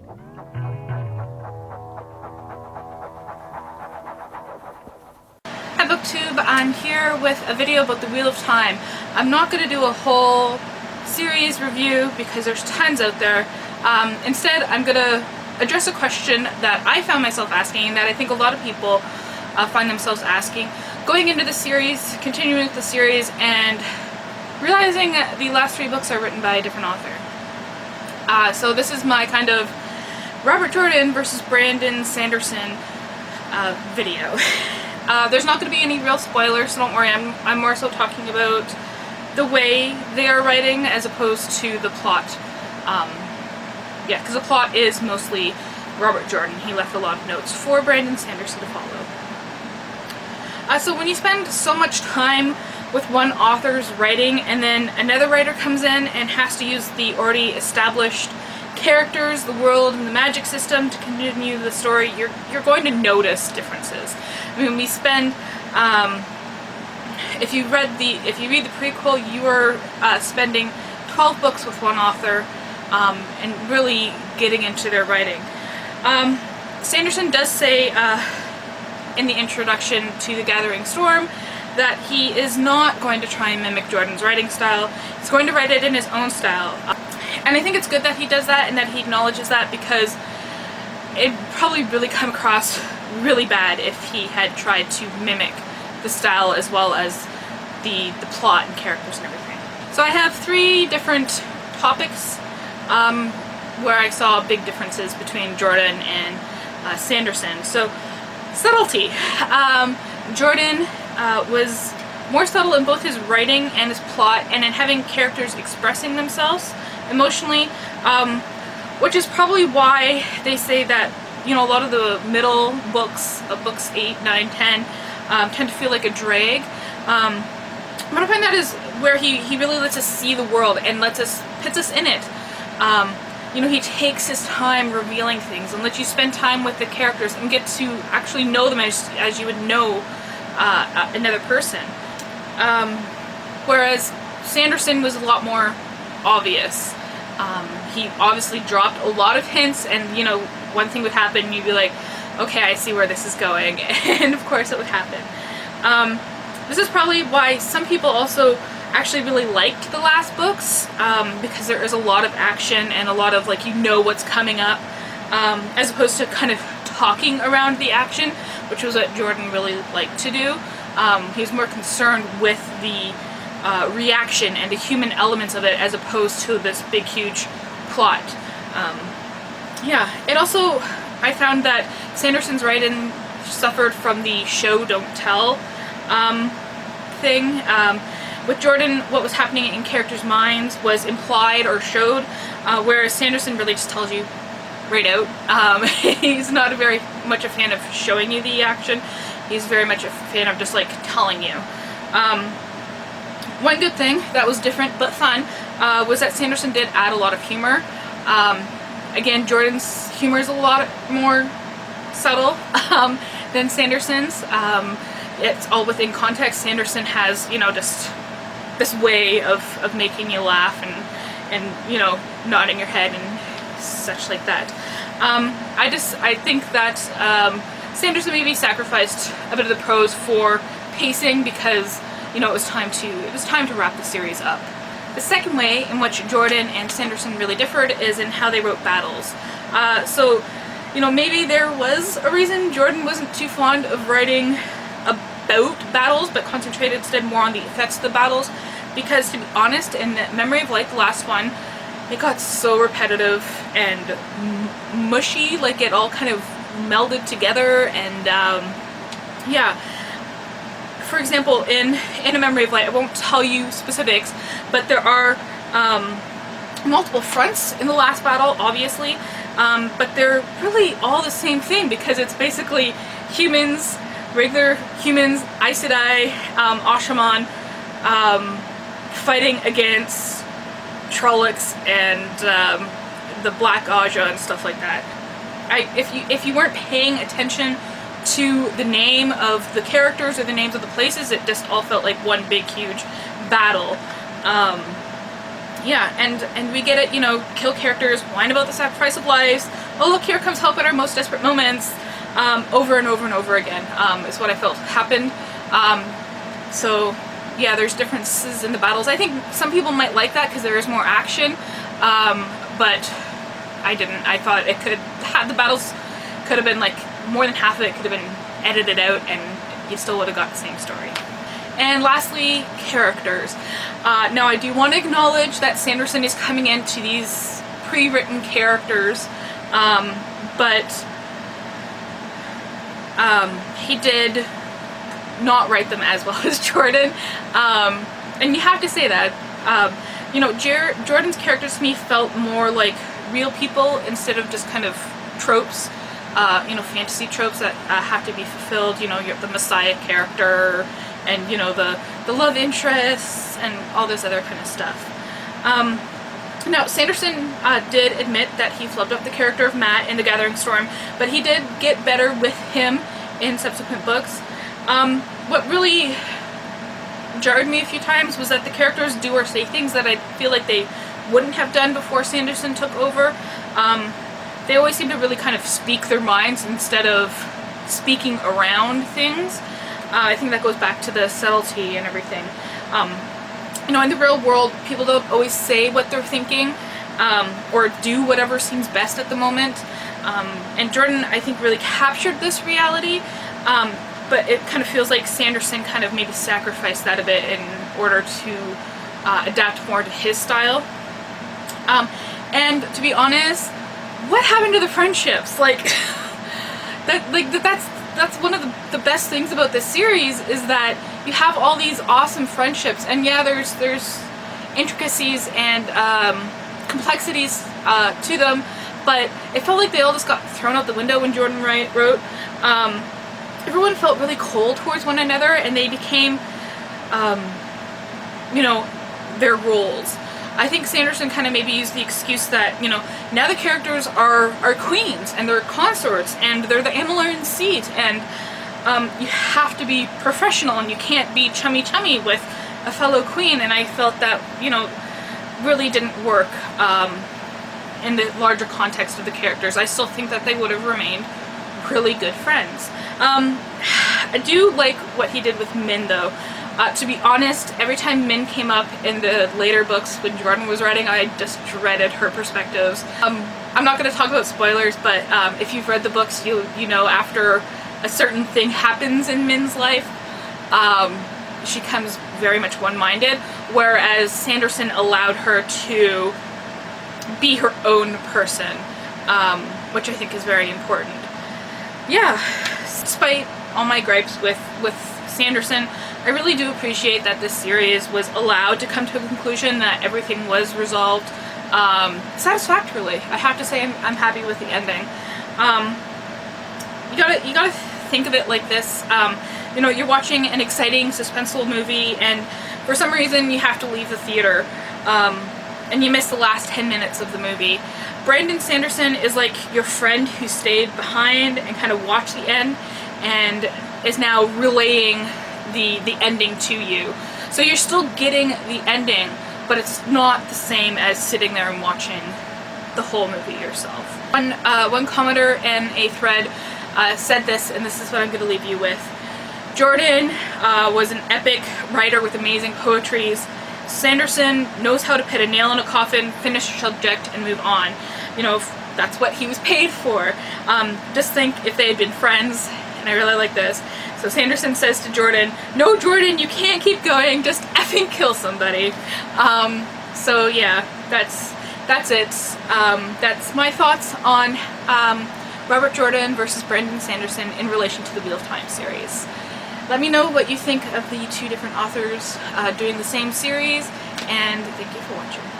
Hi BookTube, I'm here with a video about the Wheel of Time. I'm not going to do a whole series review because there's tons out there. Instead, I'm going to address a question that I found myself asking and that I think a lot of people find themselves asking. Going into the series, continuing with the series, and realizing that the last 3 books are written by a different author. So this is my kind of Robert Jordan versus Brandon Sanderson video. There's not going to be any real spoilers, so don't worry. I'm more so talking about the way they are writing as opposed to the plot. Yeah, because the plot is mostly Robert Jordan. He left a lot of notes for Brandon Sanderson to follow. So when you spend so much time with one author's writing and then another writer comes in and has to use the already established characters, the world, and the magic system to continue the story, you're going to notice differences. I mean, we spend, if you read the prequel, you are spending 12 books with one author and really getting into their writing. Sanderson does say in the introduction to The Gathering Storm that he is not going to try and mimic Jordan's writing style. He's going to write it in his own style. And I think it's good that he does that and that he acknowledges that, because it'd probably really come across really bad if he had tried to mimic the style as well as the plot and characters and everything. So I have 3 different topics where I saw big differences between Jordan and Sanderson. So, subtlety. Jordan was more subtle in both his writing and his plot, and in having characters expressing themselves emotionally, which is probably why they say that, you know, a lot of the middle books, books 8, 9, 10, tend to feel like a drag. But I find that is where he really lets us see the world and puts us in it. You know, he takes his time revealing things and lets you spend time with the characters and get to actually know them as you would know another person. Whereas Sanderson was a lot more obvious. He obviously dropped a lot of hints, and, you know, one thing would happen and you'd be like, okay, I see where this is going, and of course it would happen. This is probably why some people also actually really liked the last books, because there is a lot of action and a lot of, like, you know what's coming up, as opposed to kind of talking around the action, which was what Jordan really liked to do. He was more concerned with the reaction and the human elements of it as opposed to this big huge plot. Yeah, it also, I found that Sanderson's writing suffered from the show don't tell thing. With Jordan, what was happening in characters' minds was implied or showed, whereas Sanderson really just tells you right out. He's not very much a fan of showing you the action. He's very much a fan of just, like, telling you. One good thing that was different but fun was that Sanderson did add a lot of humor. Again, Jordan's humor is a lot more subtle than Sanderson's. It's all within context. Sanderson has, you know, just this way of making you laugh and you know, nodding your head and such like that. I think that Sanderson maybe sacrificed a bit of the prose for pacing because, you know, it was time to wrap the series up. The second way in which Jordan and Sanderson really differed is in how they wrote battles. So, you know, maybe there was a reason Jordan wasn't too fond of writing about battles, but concentrated instead more on the effects of the battles, because, to be honest, in Memory of Light, the last one, it got so repetitive and mushy, like it all kind of melded together, and yeah. For example, in A Memory of Light, I won't tell you specifics, but there are multiple fronts in the last battle, obviously, but they're really all the same thing, because it's basically humans, regular humans, Aes Sedai, Ashaman, fighting against Trollocs and the Black Aja and stuff like that. If you weren't paying attention to the name of the characters or the names of the places, it just all felt like one big huge battle. Yeah, and we get it, you know, kill characters, whine about the sacrifice of lives, oh look, here comes help at our most desperate moments, over and over and over again, is what I felt happened. So yeah, there's differences in the battles. I think some people might like that because there is more action, but I didn't. I thought it could have, the battles could have been like, more than half of it could have been edited out and you still would have got the same story. And lastly, characters. Now I do want to acknowledge that Sanderson is coming into these pre-written characters, but he did not write them as well as Jordan, and you have to say that. You know, Jordan's characters to me felt more like real people instead of just kind of tropes, you know, fantasy tropes that have to be fulfilled. You know, the Messiah character, and you know, the love interests and all this other kind of stuff. Now Sanderson did admit that he flubbed up the character of Matt in The Gathering Storm, but he did get better with him in subsequent books. What really jarred me a few times was that the characters do or say things that I feel like they wouldn't have done before Sanderson took over. They always seem to really kind of speak their minds instead of speaking around things. I think that goes back to the subtlety and everything. You know, in the real world, people don't always say what they're thinking, or do whatever seems best at the moment. And Jordan, I think, really captured this reality, but it kind of feels like Sanderson kind of maybe sacrificed that a bit in order to adapt more to his style. And to be honest, what happened to the friendships? Like, that's one of the best things about this series, is that you have all these awesome friendships, and yeah, there's intricacies and complexities to them, but it felt like they all just got thrown out the window when Jordan wrote. Everyone felt really cold towards one another, and they became, you know, their roles. I think Sanderson kind of maybe used the excuse that, you know, now the characters are queens, and they're consorts, and they're the Ameline seat, and you have to be professional, and you can't be chummy with a fellow queen, and I felt that, you know, really didn't work in the larger context of the characters. I still think that they would have remained really good friends. I do like what he did with Min, though. To be honest, every time Min came up in the later books when Jordan was writing, I just dreaded her perspectives. I'm not going to talk about spoilers, but if you've read the books, you know after a certain thing happens in Min's life, she comes very much one-minded, whereas Sanderson allowed her to be her own person, which I think is very important. Yeah, despite all my gripes with Sanderson, I really do appreciate that this series was allowed to come to a conclusion, that everything was resolved satisfactorily. I have to say I'm happy with the ending. You gotta think of it like this. You know, you're watching an exciting, suspenseful movie, and for some reason you have to leave the theater, and you miss the last 10 minutes of the movie. Brandon Sanderson is like your friend who stayed behind and kind of watched the end, and is now relaying the ending to you. So you're still getting the ending, but it's not the same as sitting there and watching the whole movie yourself. One commenter in a thread said this, and this is what I'm going to leave you with. Jordan was an epic writer with amazing poetries. Sanderson knows how to put a nail in a coffin, finish a subject, and move on. You know, that's what he was paid for. Just think if they had been friends, and I really like this. So Sanderson says to Jordan, "No, Jordan, you can't keep going, just effing kill somebody." So yeah, that's it. That's my thoughts on Robert Jordan versus Brandon Sanderson in relation to the Wheel of Time series. Let me know what you think of the two different authors doing the same series, and thank you for watching.